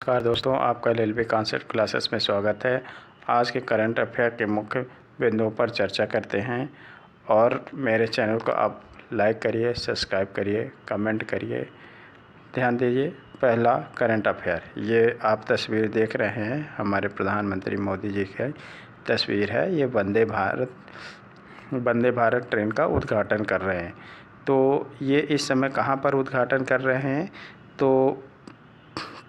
नमस्कार दोस्तों, आपका रेलवे कॉन्सेप्ट क्लासेस में स्वागत है। आज के करंट अफेयर के मुख्य बिंदुओं पर चर्चा करते हैं और मेरे चैनल को आप लाइक करिए, सब्सक्राइब करिए, कमेंट करिए। ध्यान दीजिए, पहला करंट अफेयर, ये आप तस्वीर देख रहे हैं हमारे प्रधानमंत्री मोदी जी की तस्वीर है। ये वंदे भारत ट्रेन का उद्घाटन कर रहे हैं। तो ये इस समय कहाँ पर उद्घाटन कर रहे हैं? तो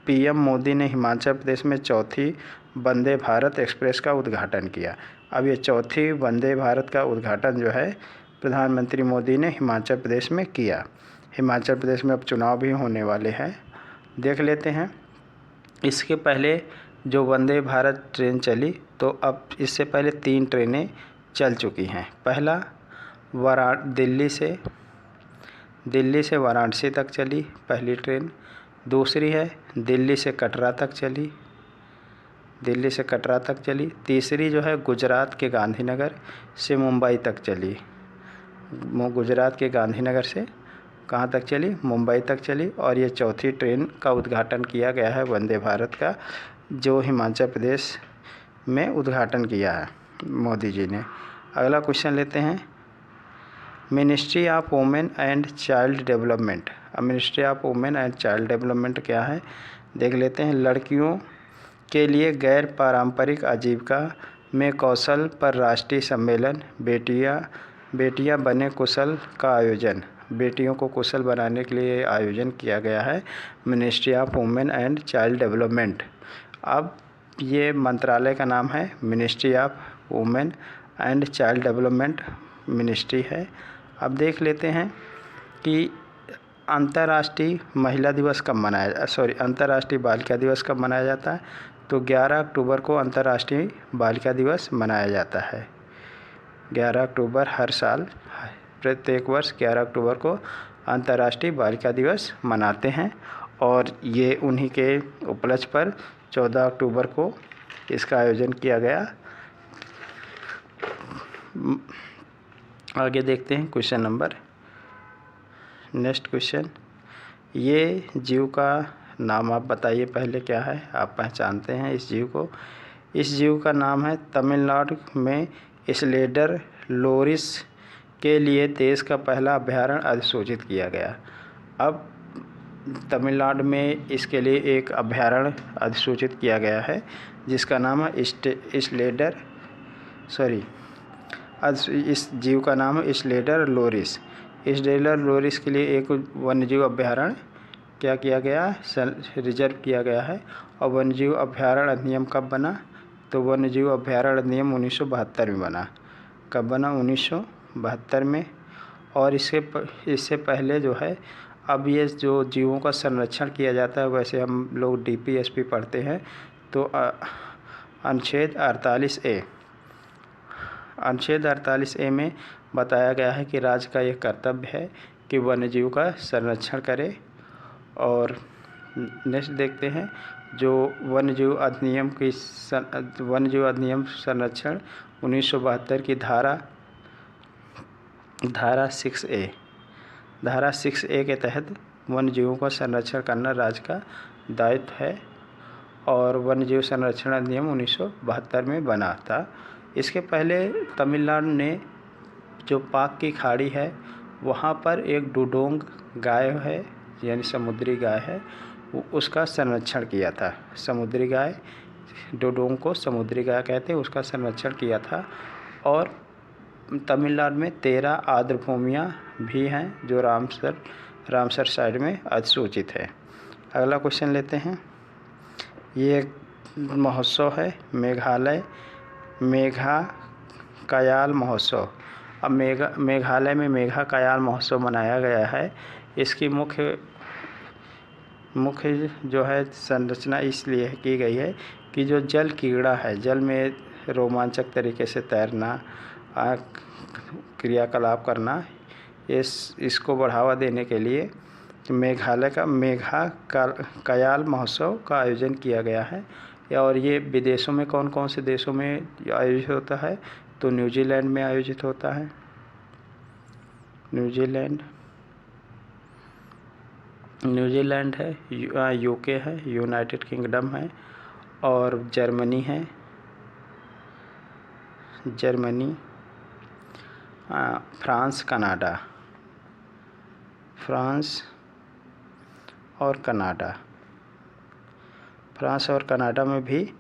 पीएम मोदी ने हिमाचल प्रदेश में चौथी वंदे भारत एक्सप्रेस का उद्घाटन किया। अब ये चौथी वंदे भारत का उद्घाटन जो है प्रधानमंत्री मोदी ने हिमाचल प्रदेश में किया। हिमाचल प्रदेश में अब चुनाव भी होने वाले हैं, देख लेते हैं। इसके पहले जो वंदे भारत ट्रेन चली, तो अब इससे पहले 3 ट्रेनें चल चुकी हैं। पहला दिल्ली से वाराणसी तक चली पहली ट्रेन। दूसरी है दिल्ली से कटरा तक चली। तीसरी जो है गुजरात के गांधीनगर से मुंबई तक चली। गुजरात के गांधीनगर से कहाँ तक चली? मुंबई तक चली। और ये चौथी ट्रेन का उद्घाटन किया गया है वंदे भारत का, जो हिमाचल प्रदेश में उद्घाटन किया है मोदी जी ने। अगला क्वेश्चन लेते हैं, ministry of women and child development. अब ministry of women and child development क्या है, देख लेते हैं। लड़कियों के लिए गैर पारंपरिक आजीविका में कौशल पर राष्ट्रीय सम्मेलन बेटियां बने कुशल का आयोजन। बेटियों को कुशल बनाने के लिए आयोजन किया गया है ministry of women and child development. अब ये मंत्रालय का नाम है ministry of women and child development ministry है। अब देख लेते हैं कि अंतर्राष्ट्रीय बालिका दिवस कब मनाया जाता है? तो 11 अक्टूबर को अंतर्राष्ट्रीय बालिका दिवस मनाया जाता है। 11 अक्टूबर हर साल, प्रत्येक वर्ष 11 अक्टूबर को अंतर्राष्ट्रीय बालिका दिवस मनाते हैं। और ये उन्हीं के उपलक्ष्य पर 14 अक्टूबर को इसका आयोजन किया गया। आगे देखते हैं क्वेश्चन नंबर। नेक्स्ट क्वेश्चन, ये जीव का नाम आप बताइए पहले क्या है, आप पहचानते हैं इस जीव को? इस जीव का नाम है, तमिलनाडु में स्लेडर लोरिस के लिए देश का पहला अभयारण्य अधिसूचित किया गया। अब तमिलनाडु में इसके लिए एक अभयारण्य अधिसूचित किया गया है जिसका नाम है इस जीव का नाम है स्लेडर लोरिस। स्लेडर लोरिस के लिए एक वन्यजीव अभयारण्य क्या किया गया, रिजर्व किया गया है। और वन्यजीव अभयारण्य अधिनियम कब बना? तो वन्यजीव अभयारण्य अधिनियम 1972 में बना। कब बना? 1972 में। और इससे पहले जो है, अब ये जो जीवों का संरक्षण किया जाता है, वैसे हम लोग DPSP पढ़ते हैं, तो अनुच्छेद 48A में बताया गया है कि राज्य का यह कर्तव्य है कि वन्यजीव का संरक्षण करे। और नेक्स्ट देखते हैं, जो वन्यजीव अधिनियम संरक्षण 1972 की धारा 6A के तहत वन्यजीवों का संरक्षण करना राज्य का दायित्व है। और वन्यजीव संरक्षण अधिनियम 1972 में बना था। इसके पहले तमिलनाडु ने जो पाक की खाड़ी है वहाँ पर एक डुडोंग गाय है, यानी समुद्री गाय है, उसका संरक्षण किया था। समुद्री गाय, डुडोंग को समुद्री गाय कहते हैं, उसका संरक्षण किया था। और तमिलनाडु में 13 आर्द्र भूमियाँ भी हैं जो रामसर साइड में अधिसूचित है। अगला क्वेश्चन लेते हैं, ये महोत्सव है मेघालय मेघा कयाल महोत्सव। अब मेघालय में मेघा कयाल महोत्सव मनाया गया है। इसकी मुख्य जो है संरचना इसलिए की गई है कि जो जल कीड़ा है, जल में रोमांचक तरीके से तैरना, क्रियाकलाप करना, इसको बढ़ावा देने के लिए मेघालय का मेघा कयाल महोत्सव का आयोजन किया गया है। और ये विदेशों में कौन कौन से देशों में आयोजित होता है? तो न्यूजीलैंड में आयोजित होता है। न्यूजीलैंड, न्यूजीलैंड है, यूके है, यूनाइटेड किंगडम है और जर्मनी है। जर्मनी, फ्रांस, कनाडा, फ्रांस और कनाडा। फ्रांस और कनाडा में भी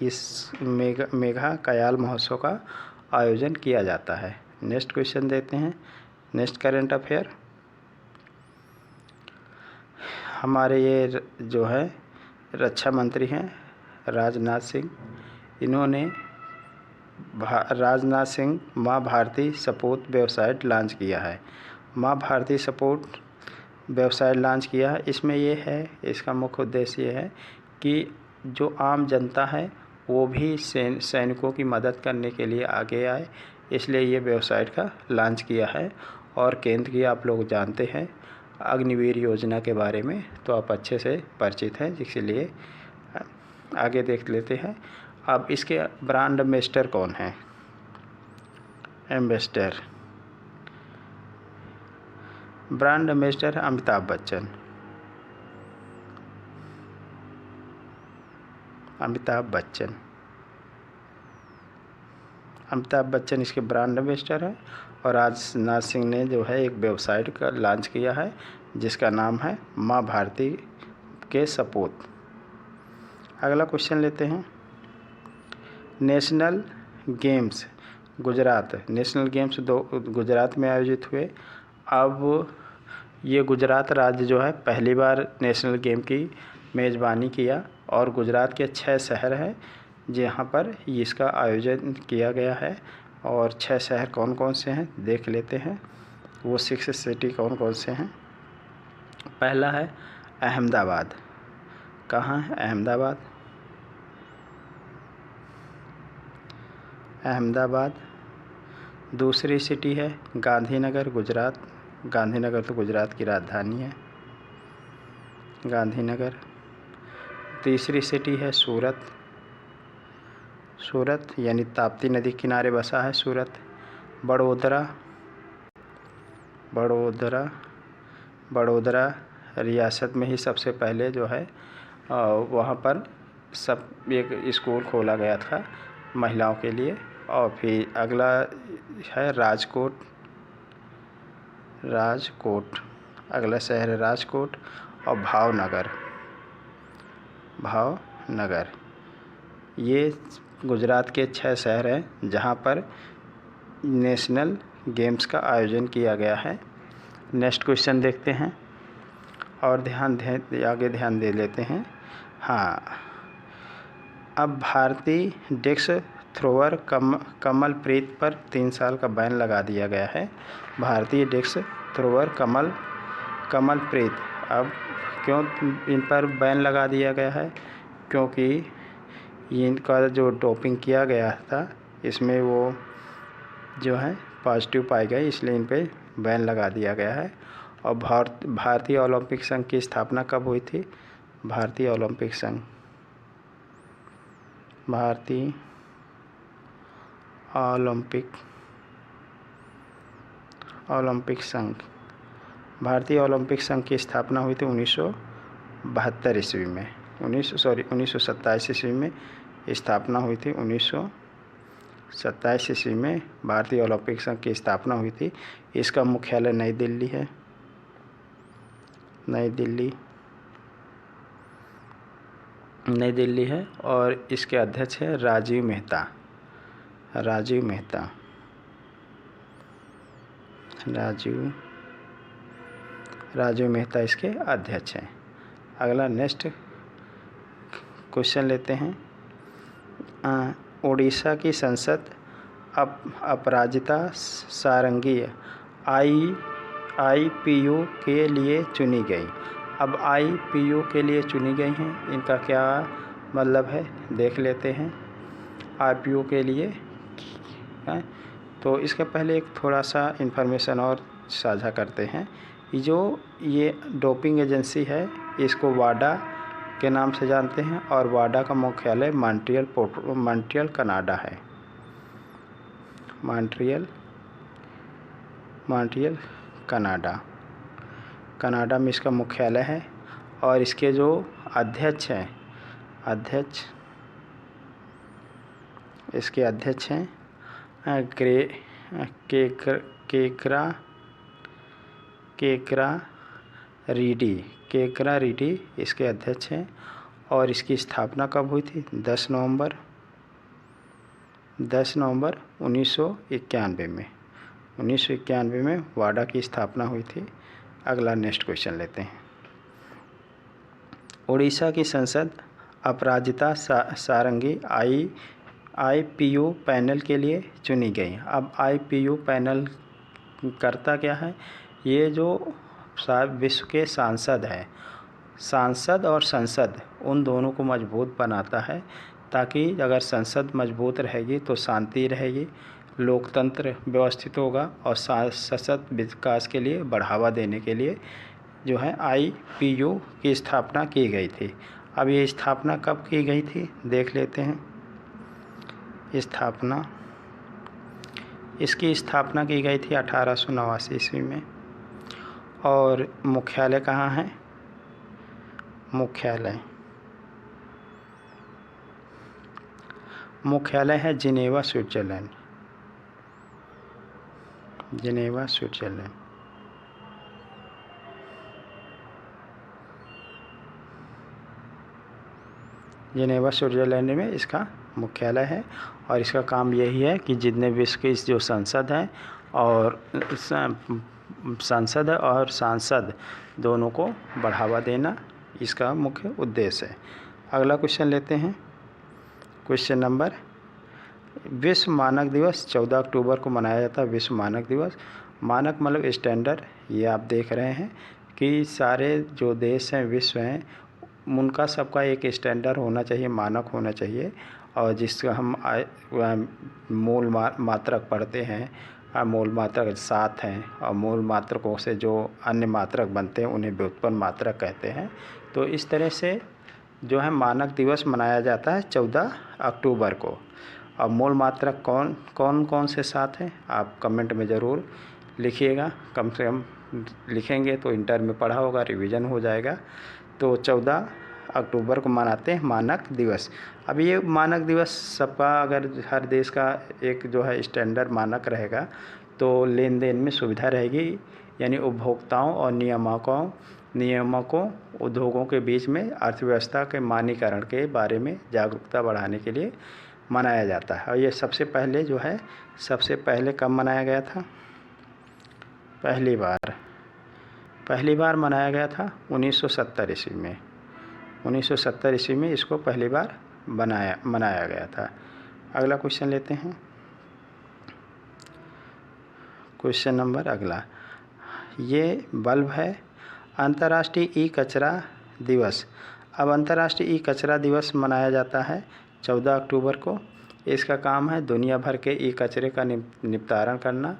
इस मेघा कयाल महोत्सव का आयोजन किया जाता है। नेक्स्ट क्वेश्चन देते हैं। नेक्स्ट करंट अफेयर, हमारे ये जो है रक्षा मंत्री हैं राजनाथ सिंह। इन्होंने राजनाथ सिंह माँ भारती सपूत वेबसाइट लॉन्च किया है। माँ भारती सपूत वेबसाइट लॉन्च किया है। इसमें ये है, इसका मुख्य उद्देश्य ये है कि जो आम जनता है वो भी सैनिकों की मदद करने के लिए आगे आए, इसलिए ये वेबसाइट का लॉन्च किया है। और केंद्र की आप लोग जानते हैं अग्निवीर योजना के बारे में, तो आप अच्छे से परिचित हैं, इसलिए आगे देख लेते हैं। अब इसके ब्रांड एम्बेसडर कौन है? Brand ambassador Amitabh Bachchan. अमिताभ बच्चन इसके ब्रांड एम्बेसडर हैं। और राजनाथ सिंह ने जो है एक वेबसाइट का लॉन्च किया है जिसका नाम है माँ भारती के सपूत। अगला क्वेश्चन लेते हैं। National games Gujarat, national games Gujarat में आयोजित हुए। अब ये गुजरात राज्य जो है पहली बार नेशनल गेम की मेज़बानी किया और गुजरात के 6 शहर हैं जहाँ पर इसका आयोजन किया गया है। और 6 शहर कौन कौन से हैं देख लेते हैं। वो 6 सिटी कौन कौन से हैं। पहला है अहमदाबाद। कहाँ है अहमदाबाद? अहमदाबाद। दूसरी सिटी है गांधीनगर, गुजरात। गांधीनगर तो गुजरात की राजधानी है, गांधीनगर। तीसरी सिटी है सूरत। सूरत यानी ताप्ती नदी किनारे बसा है सूरत। बड़ोदरा। बड़ोदरा रियासत में ही सबसे पहले जो है वहाँ पर एक स्कूल खोला गया था महिलाओं के लिए। और फिर अगला है राजकोट। अगला शहर है राजकोट। और भावनगर। ये गुजरात के 6 शहर हैं जहाँ पर नेशनल गेम्स का आयोजन किया गया है। नेक्स्ट क्वेश्चन देखते हैं और आगे ध्यान दे लेते हैं। हाँ, अब भारतीय डिस्क थ्रोअर कमलप्रीत पर 3 साल का बैन लगा दिया गया है। भारतीय डिस्क थ्रोअर कमलप्रीत, अब क्यों इन पर बैन लगा दिया गया है? क्योंकि इनका जो डोपिंग किया गया था इसमें वो जो है पॉजिटिव पाए गए, इसलिए इन पे बैन लगा दिया गया है। और भारतीय ओलंपिक संघ की स्थापना कब हुई थी? भारतीय ओलंपिक संघ 1927 हुई थी 1927 ईस्वी में स्थापना हुई थी। 1927 ईस्वी में भारतीय ओलंपिक संघ की स्थापना हुई थी। इसका मुख्यालय नई दिल्ली है। नई दिल्ली है और इसके अध्यक्ष है राजीव मेहता इसके अध्यक्ष हैं। अगला नेक्स्ट क्वेश्चन लेते हैं। उड़ीसा की संसद अपराजिता सारंगी IPU के लिए चुनी गई। अब IPU के लिए चुनी गई हैं, इनका क्या मतलब है देख लेते हैं। IPU के लिए है तो इसके पहले एक थोड़ा सा इन्फॉर्मेशन और साझा करते हैं। ये डोपिंग एजेंसी है इसको वाडा के नाम से जानते हैं और वाडा का मुख्यालय मॉन्ट्रियल कनाडा है। Montreal Canada. कनाडा में इसका मुख्यालय है। और इसके जो अध्यक्ष हैं, इसके अध्यक्ष हैं केकरा रीडी इसके अध्यक्ष हैं। और इसकी स्थापना कब हुई थी? 10 नवंबर 1991 में 1991 में वाडा की स्थापना हुई थी। अगला नेक्स्ट क्वेश्चन लेते हैं। उड़ीसा की संसद अपराजिता सारंगी IPU पैनल के लिए चुनी गई। अब IPU पैनल करता क्या है? ये जो विश्व के सांसद हैं, सांसद और संसद उन दोनों को मजबूत बनाता है, ताकि अगर संसद मजबूत रहेगी तो शांति रहेगी, लोकतंत्र व्यवस्थित होगा और सशक्त विकास के लिए बढ़ावा देने के लिए जो है IPU की स्थापना की गई थी। अब ये स्थापना कब की गई थी देख लेते हैं। इसकी स्थापना की गई थी 1889 ईस्वी में। और मुख्यालय कहाँ है? मुख्यालय है जिनेवा, स्विट्जरलैंड। जिनेवा स्विट्जरलैंड में इसका मुख्यालय है। और इसका काम यही है कि जितने विश्व के जो संसद हैं और सांसद दोनों को बढ़ावा देना इसका मुख्य उद्देश्य है। अगला क्वेश्चन लेते हैं। क्वेश्चन नंबर, विश्व मानक दिवस 14 अक्टूबर को मनाया जाता है। विश्व मानक दिवस, मानक मतलब स्टैंडर्ड। ये आप देख रहे हैं कि सारे जो देश हैं, विश्व हैं, उनका सबका एक स्टैंडर्ड होना चाहिए, मानक होना चाहिए। और जिसका हम मूल मात्रक पढ़ते हैं, मूल मात्रक 7 हैं और मूल मात्रकों से जो अन्य मात्रक बनते हैं उन्हें व्युत्पन्न मात्रक कहते हैं। तो इस तरह से जो है मानक दिवस मनाया जाता है 14 अक्टूबर को। अब मूल मात्रक कौन से 7 हैं आप कमेंट में ज़रूर लिखिएगा। कम से कम लिखेंगे तो इंटर में पढ़ा होगा, रिवीजन हो जाएगा। तो 14 अक्टूबर को मनाते हैं मानक दिवस। अब ये मानक दिवस सबका, अगर हर देश का एक जो है स्टैंडर्ड मानक रहेगा तो लेन देन में सुविधा रहेगी, यानी उपभोक्ताओं और नियामकों उद्योगों के बीच में अर्थव्यवस्था के मानकीकरण के बारे में जागरूकता बढ़ाने के लिए मनाया जाता है। और ये सबसे पहले कब मनाया गया था? पहली बार मनाया गया था 1970 ईस्वी में। 1970 ईस्वी में इसको पहली बार मनाया गया था। अगला क्वेश्चन लेते हैं। क्वेश्चन नंबर अगला, ये बल्ब है अंतर्राष्ट्रीय ई कचरा दिवस। अब अंतर्राष्ट्रीय ई कचरा दिवस मनाया जाता है 14 अक्टूबर को। इसका काम है दुनिया भर के ई कचरे का निपटारण करना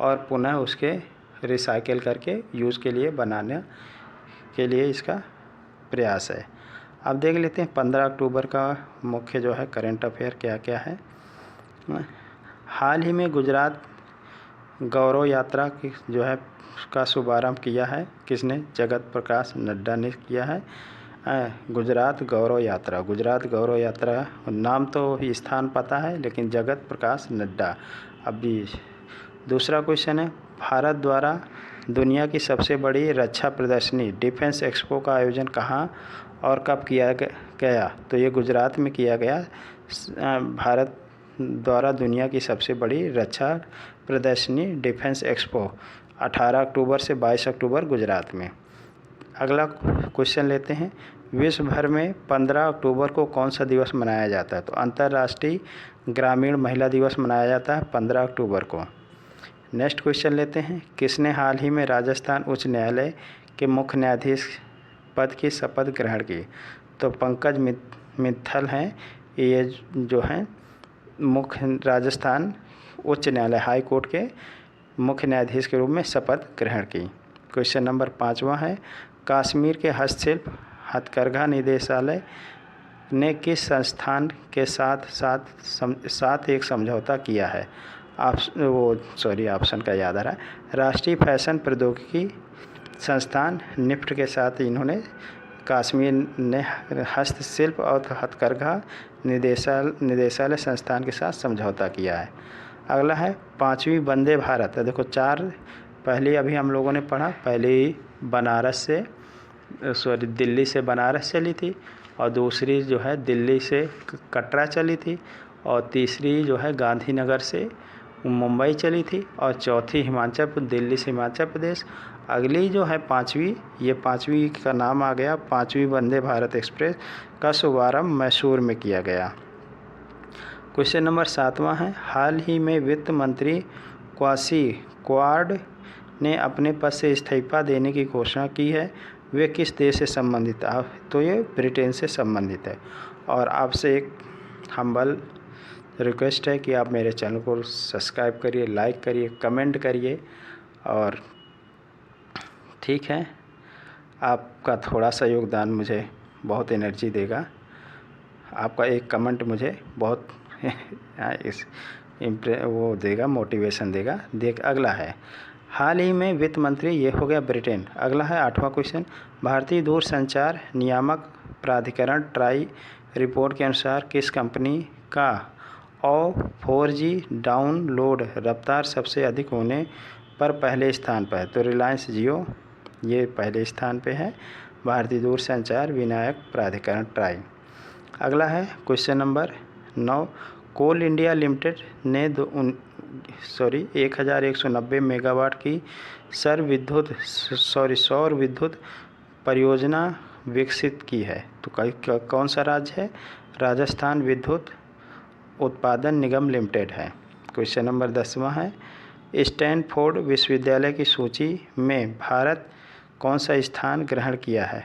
और पुनः उसके रिसाइकिल करके यूज़ के लिए बनाने के लिए इसका प्रयास है। अब देख लेते हैं 15 अक्टूबर का मुख्य जो है करंट अफेयर क्या क्या है। हाल ही में गुजरात गौरव यात्रा की जो है का शुभारंभ किया है किसने? जगत प्रकाश नड्डा ने किया है। गुजरात गौरव यात्रा नाम तो ही स्थान पता है, लेकिन जगत प्रकाश नड्डा। अभी दूसरा क्वेश्चन है, भारत द्वारा दुनिया की सबसे बड़ी रक्षा प्रदर्शनी डिफेंस एक्सपो का आयोजन कहाँ और कब किया गया? तो ये गुजरात में किया गया। भारत द्वारा दुनिया की सबसे बड़ी रक्षा प्रदर्शनी डिफेंस एक्सपो 18 अक्टूबर से 22 अक्टूबर गुजरात में। अगला क्वेश्चन लेते हैं, विश्व भर में 15 अक्टूबर को कौन सा दिवस मनाया जाता है? तो अंतर्राष्ट्रीय ग्रामीण महिला दिवस मनाया जाता है 15 अक्टूबर को। नेक्स्ट क्वेश्चन लेते हैं, किसने हाल ही में राजस्थान उच्च न्यायालय के मुख्य न्यायाधीश पद की शपथ ग्रहण की? तो पंकज मित्तल हैं, ये जो हैं मुख्य राजस्थान उच्च न्यायालय हाई कोर्ट के मुख्य न्यायाधीश के रूप में शपथ ग्रहण की। क्वेश्चन नंबर 5वां है, कश्मीर के हस्तशिल्प हथकरघा निदेशालय ने किस संस्थान के साथ एक समझौता किया है? ऑप्शन का याद आ रहा है। राष्ट्रीय फैशन प्रौद्योगिकी संस्थान निफ्ट के साथ इन्होंने कश्मीर ने हस्तशिल्प और हथकरघा निदेशालय संस्थान के साथ समझौता किया है। अगला है 5वीं वंदे भारत। देखो 4 पहले अभी हम लोगों ने पढ़ा, पहली दिल्ली से बनारस चली थी, और दूसरी जो है दिल्ली से कटरा चली थी, और तीसरी जो है गांधीनगर से मुंबई चली थी, और चौथी दिल्ली से हिमाचल प्रदेश। अगली जो है 5वीं, ये 5वीं का नाम आ गया 5वीं वंदे भारत एक्सप्रेस का शुभारंभ मैसूर में किया गया। क्वेश्चन नंबर 7वां है, हाल ही में वित्त मंत्री क्वासी क्वार्ड ने अपने पद से इस्तीफा देने की घोषणा की है। वे किस देश से संबंधित है? तो ये ब्रिटेन से संबंधित है। और आपसे एक हम्बल रिक्वेस्ट है कि आप मेरे चैनल को सब्सक्राइब करिए, लाइक करिए, कमेंट करिए, और ठीक है, आपका थोड़ा सा योगदान मुझे बहुत एनर्जी देगा। आपका एक कमेंट मुझे बहुत वो देगा, मोटिवेशन देगा। अगला है, हाल ही में वित्त मंत्री, ये हो गया ब्रिटेन। अगला है 8वां क्वेश्चन, भारतीय दूरसंचार नियामक प्राधिकरण ट्राई रिपोर्ट के अनुसार किस कंपनी का 4G डाउनलोड रफ्तार सबसे अधिक होने पर पहले स्थान पर है? तो रिलायंस जियो ये पहले स्थान पे है, भारतीय दूरसंचार विनियामक प्राधिकरण ट्राई। अगला है क्वेश्चन नंबर 9, कोल इंडिया लिमिटेड ने 1190 मेगावाट की सौर विद्युत परियोजना विकसित की है। तो कौन सा राज्य है? राजस्थान विद्युत उत्पादन निगम लिमिटेड है। क्वेश्चन नंबर 10वां है, स्टैनफोर्ड विश्वविद्यालय की सूची में भारत कौन सा स्थान ग्रहण किया है?